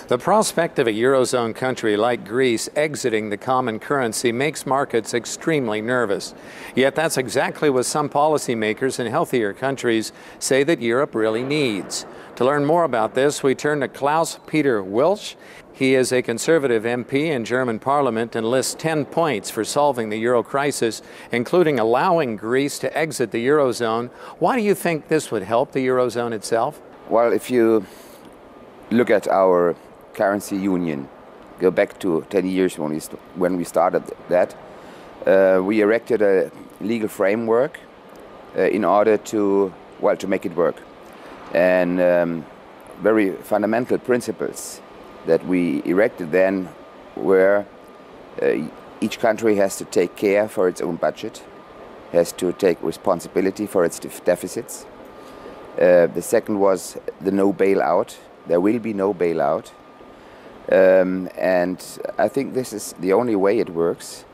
The prospect of a eurozone country like Greece exiting the common currency makes markets extremely nervous. Yet that's exactly what some policymakers in healthier countries say that Europe really needs. To learn more about this, we turn to Klaus-Peter Willsch. He is a Conservative MP in German Parliament and lists 10 points for solving the euro crisis, including allowing Greece to exit the eurozone. Why do you think this would help the eurozone itself? Well, if you look at our currency union, go back to 10 years when we started that, we erected a legal framework in order to make it work. And very fundamental principles that we erected then were each country has to take care for its own budget, has to take responsibility for its deficits. The second was the no bailout. There will be no bailout. And I think this is the only way it works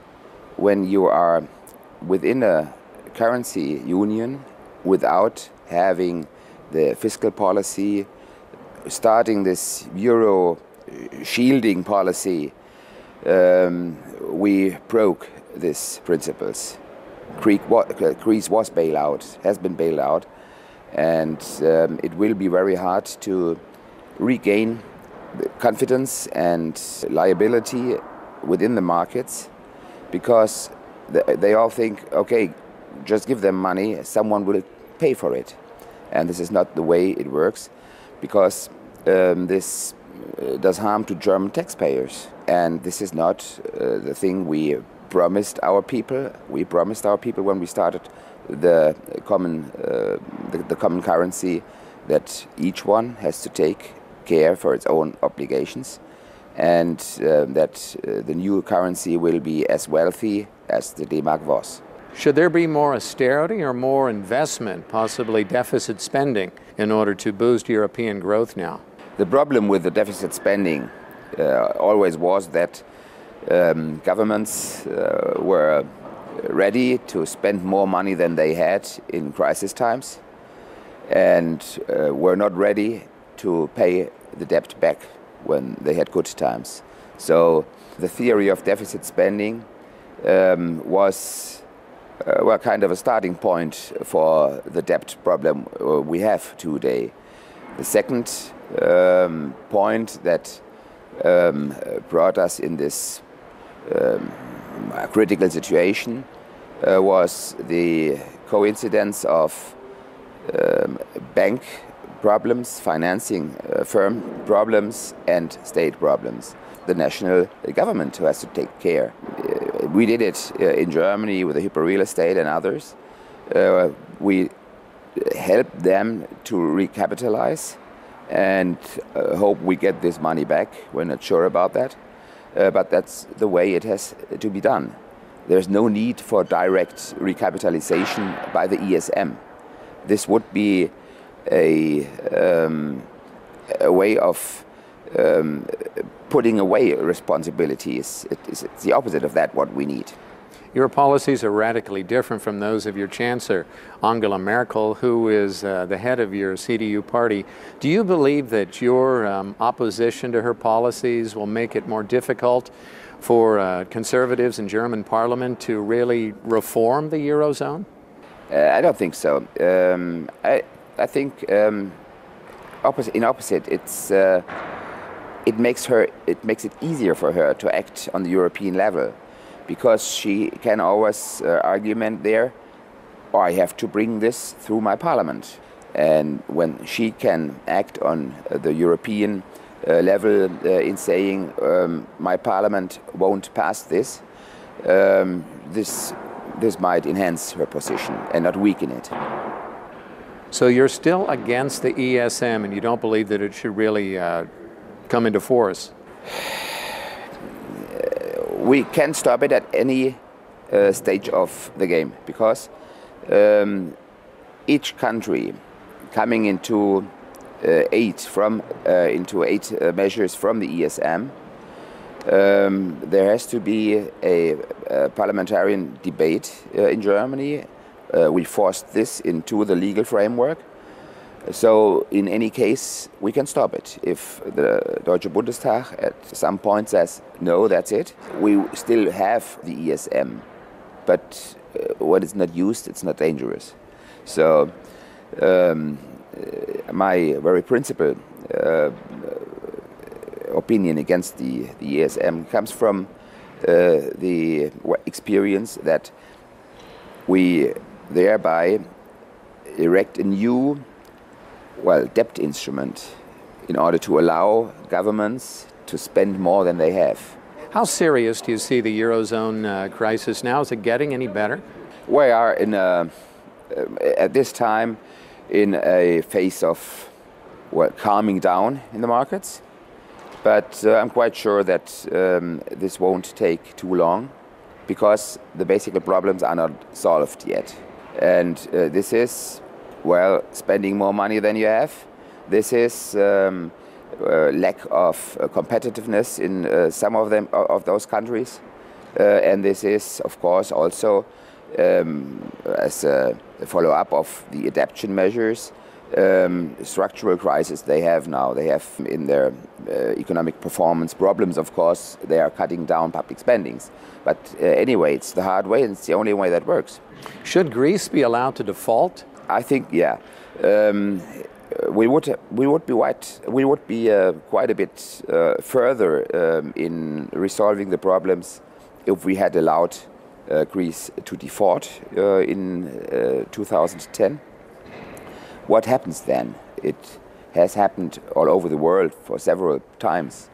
when you are within a currency union without having the fiscal policy, starting this euro shielding policy. We broke these principles. Greece was bailed out, has been bailed out, and it will be very hard to regain confidence and liability within the markets, because they all think, okay, just give them money, someone will pay for it. And this is not the way it works, because this does harm to German taxpayers. And this is not the thing we promised our people. We promised our people when we started the common currency that each one has to take care for its own obligations, and that the new currency will be as wealthy as the D-Mark was. Should there be more austerity or more investment, possibly deficit spending, in order to boost European growth now? The problem with the deficit spending always was that governments were ready to spend more money than they had in crisis times, and were not ready to pay the debt back when they had good times. So the theory of deficit spending was kind of a starting point for the debt problem we have today. The second point that brought us in this critical situation was the coincidence of bank problems, financing firm problems, and state problems. The national government who has to take care. We did it in Germany with the hyper real estate and others. We helped them to recapitalize and hope we get this money back. We're not sure about that, but that's the way it has to be done. There's no need for direct recapitalization by the ESM. This would be a way of putting away responsibilities. It's the opposite of that what we need. Your policies are radically different from those of your Chancellor Angela Merkel, who is the head of your CDU party. Do you believe that your opposition to her policies will make it more difficult for conservatives in German parliament to really reform the eurozone? I don't think so. I think opposite. It makes it easier for her to act on the European level, because she can always argument there, oh, I have to bring this through my parliament. And when she can act on the European level in saying my parliament won't pass this, this might enhance her position and not weaken it. So you're still against the ESM, and you don't believe that it should really come into force? We can stop it at any stage of the game, because each country coming into aid measures from the ESM, there has to be a parliamentarian debate in Germany. We forced this into the legal framework. So in any case, we can stop it. If the Deutsche Bundestag at some point says, no, that's it, we still have the ESM. But when it's not used, it's not dangerous. So my very principled opinion against the ESM comes from the experience that we thereby erect a new debt instrument in order to allow governments to spend more than they have. How serious do you see the eurozone crisis now? Is it getting any better? We are at this time in a phase of calming down in the markets, but I'm quite sure that this won't take too long because the basic problems are not solved yet. And this is spending more money than you have. This is lack of competitiveness in some of those countries, and this is, of course, also as a follow-up of the adaptation measures, structural crisis they have now. They have in their economic performance problems, of course. They are cutting down public spendings. But anyway, it's the hard way, and it's the only way that works. Should Greece be allowed to default? I think, yeah. We would be quite a bit further in resolving the problems if we had allowed Greece to default in 2010. What happens then? It has happened all over the world for several times.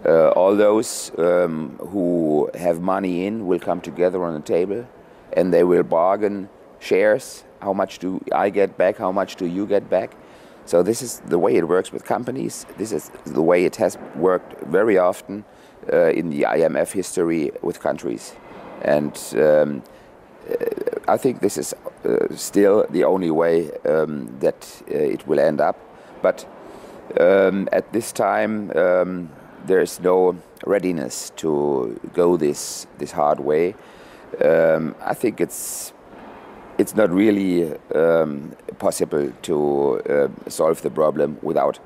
All those who have money in will come together on a table and they will bargain shares. How much do I get back? How much do you get back? So this is the way it works with companies. This is the way it has worked very often in the IMF history with countries. And I think this is still the only way that it will end up. But at this time, there is no readiness to go this hard way. I think it's not really possible to solve the problem without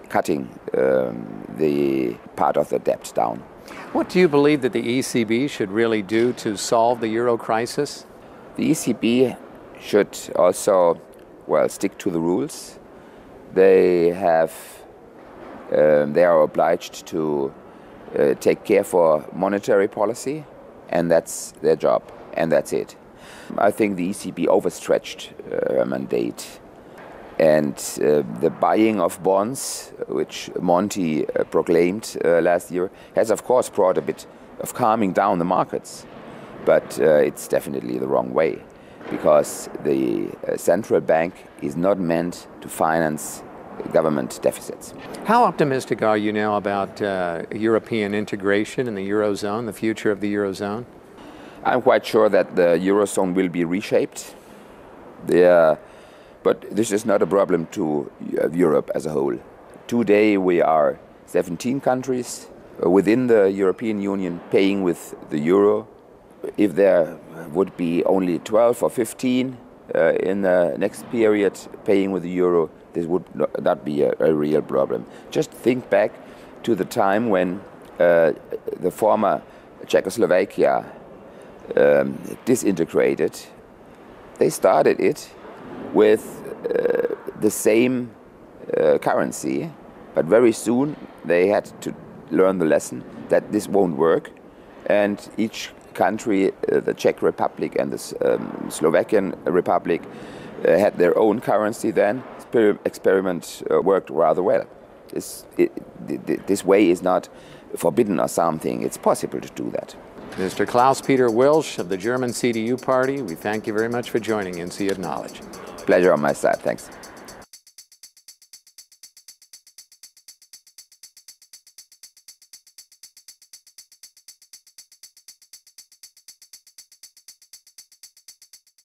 cutting the part of the debt down. What do you believe that the ECB should really do to solve the euro crisis? The ECB should also, stick to the rules. They are obliged to take care for monetary policy, and that's their job, and that's it. I think the ECB overstretched her mandate, and the buying of bonds, which Monti proclaimed last year, has of course brought a bit of calming down the markets, but it's definitely the wrong way, because the central bank is not meant to finance government deficits. How optimistic are you now about European integration in the eurozone, the future of the eurozone? I'm quite sure that the eurozone will be reshaped. But this is not a problem to Europe as a whole. Today we are 17 countries within the European Union paying with the euro. If there would be only 12 or 15 in the next period paying with the euro, this would not be a real problem. Just think back to the time when the former Czechoslovakia disintegrated. They started it with the same currency, but very soon they had to learn the lesson that this won't work, and each country, the Czech Republic and the Slovakian Republic, had their own currency then. Experiment worked rather well. This way is not forbidden or something. It's possible to do that. Mr. Klaus-Peter Willsch of the German CDU party, we thank you very much for joining INSEAD Knowledge. Pleasure on my side. Thanks.